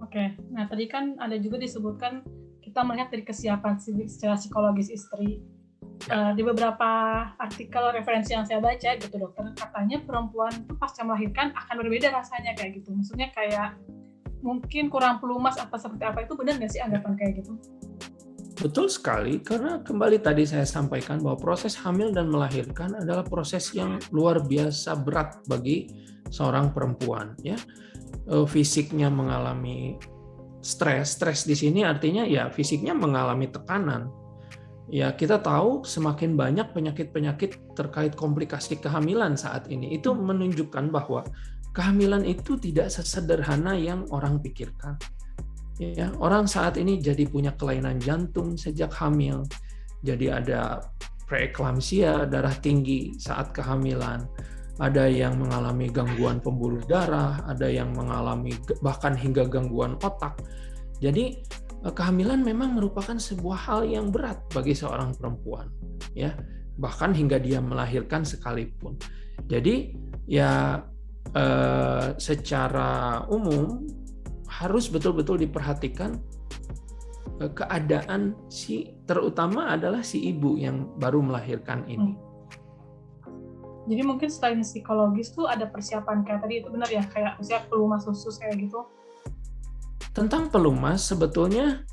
Oke. Nah, tadi kan ada juga disebutkan kita melihat dari kesiapan secara psikologis istri. Ya. Di beberapa artikel referensi yang saya baca gitu dokter, katanya perempuan itu pasca melahirkan akan berbeda rasanya kayak gitu. Maksudnya kayak mungkin kurang pelumas apa seperti apa, itu benar nggak sih anggapan kayak gitu? Betul sekali, karena kembali tadi saya sampaikan bahwa proses hamil dan melahirkan adalah proses yang luar biasa berat bagi seorang perempuan. Ya, fisiknya mengalami stres di sini artinya ya fisiknya mengalami tekanan. Ya, kita tahu semakin banyak penyakit-penyakit terkait komplikasi kehamilan saat ini. Itu menunjukkan bahwa kehamilan itu tidak sesederhana yang orang pikirkan. Ya, orang saat ini jadi punya kelainan jantung sejak hamil. Jadi ada preeklamsia, darah tinggi saat kehamilan. Ada yang mengalami gangguan pembuluh darah, ada yang mengalami bahkan hingga gangguan otak. Jadi kehamilan memang merupakan sebuah hal yang berat bagi seorang perempuan, ya, bahkan hingga dia melahirkan sekalipun. Jadi ya secara umum harus betul-betul diperhatikan keadaan terutama adalah si ibu yang baru melahirkan ini. Jadi mungkin selain psikologis tuh ada persiapan kayak tadi, itu benar ya, kayak misalnya pelumas khusus kayak gitu? Tentang pelumas sebetulnya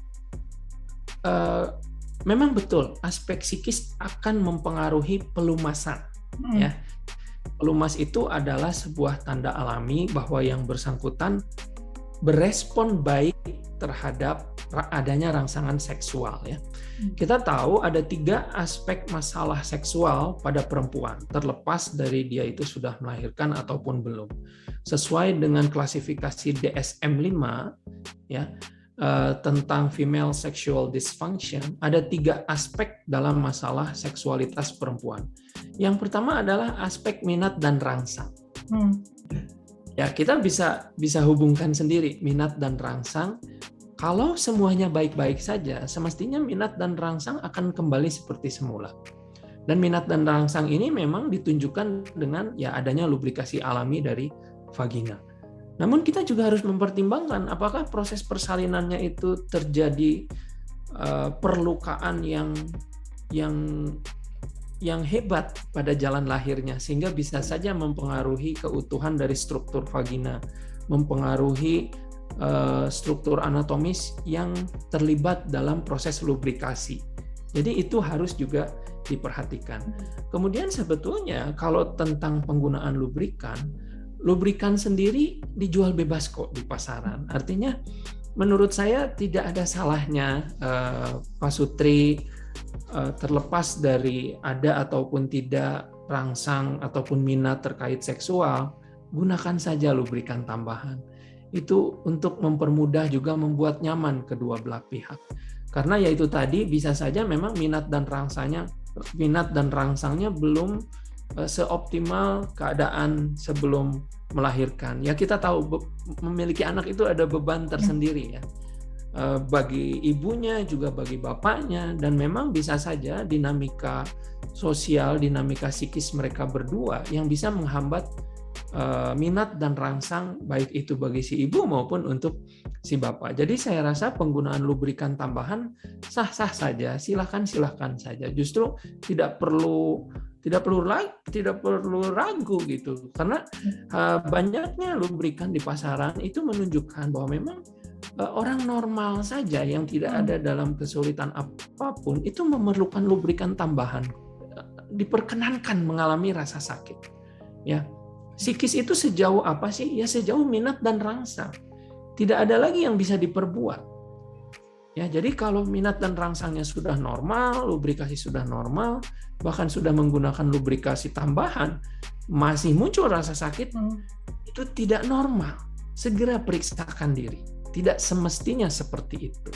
memang betul aspek psikis akan mempengaruhi pelumasan. Ya, pelumas itu adalah sebuah tanda alami bahwa yang bersangkutan berespon baik terhadap adanya rangsangan seksual. Ya, kita tahu ada 3 aspek masalah seksual pada perempuan, terlepas dari dia itu sudah melahirkan ataupun belum. Sesuai dengan klasifikasi DSM-5, ya, tentang female sexual dysfunction, ada 3 aspek dalam masalah seksualitas perempuan. Yang pertama adalah aspek minat dan rangsang. Ya, kita bisa hubungkan sendiri minat dan rangsang. Kalau semuanya baik-baik saja, semestinya minat dan rangsang akan kembali seperti semula. Dan minat dan rangsang ini memang ditunjukkan dengan ya adanya lubrikasi alami dari vagina. Namun kita juga harus mempertimbangkan apakah proses persalinannya itu terjadi perlukaan yang hebat pada jalan lahirnya sehingga bisa saja mempengaruhi keutuhan dari struktur vagina, mempengaruhi struktur anatomis yang terlibat dalam proses lubrikasi. Jadi itu harus juga diperhatikan. Kemudian sebetulnya kalau tentang penggunaan lubrikan sendiri dijual bebas kok di pasaran. Artinya menurut saya tidak ada salahnya Pak Sutri, terlepas dari ada ataupun tidak rangsang ataupun minat terkait seksual, gunakan saja lubrikan tambahan. Itu untuk mempermudah juga membuat nyaman kedua belah pihak. Karena ya itu tadi bisa saja memang minat dan rangsangnya belum seoptimal keadaan sebelum melahirkan. Ya kita tahu memiliki anak itu ada beban tersendiri ya. Bagi ibunya juga bagi bapaknya, dan memang bisa saja dinamika sosial, dinamika psikis mereka berdua yang bisa menghambat minat dan rangsang baik itu bagi si ibu maupun untuk si bapak. Jadi saya rasa penggunaan lubrikan tambahan sah-sah saja, silahkan saja. Justru tidak perlu ragu gitu, karena banyaknya lubrikan di pasaran itu menunjukkan bahwa memang orang normal saja yang tidak ada dalam kesulitan apapun itu memerlukan lubrikan tambahan, diperkenankan mengalami rasa sakit. Ya, psikis itu sejauh apa sih? Ya sejauh minat dan rangsang. Tidak ada lagi yang bisa diperbuat. Ya, jadi kalau minat dan rangsangnya sudah normal, lubrikasi sudah normal, bahkan sudah menggunakan lubrikasi tambahan, masih muncul rasa sakit, itu tidak normal. Segera periksakan diri. Tidak semestinya seperti itu.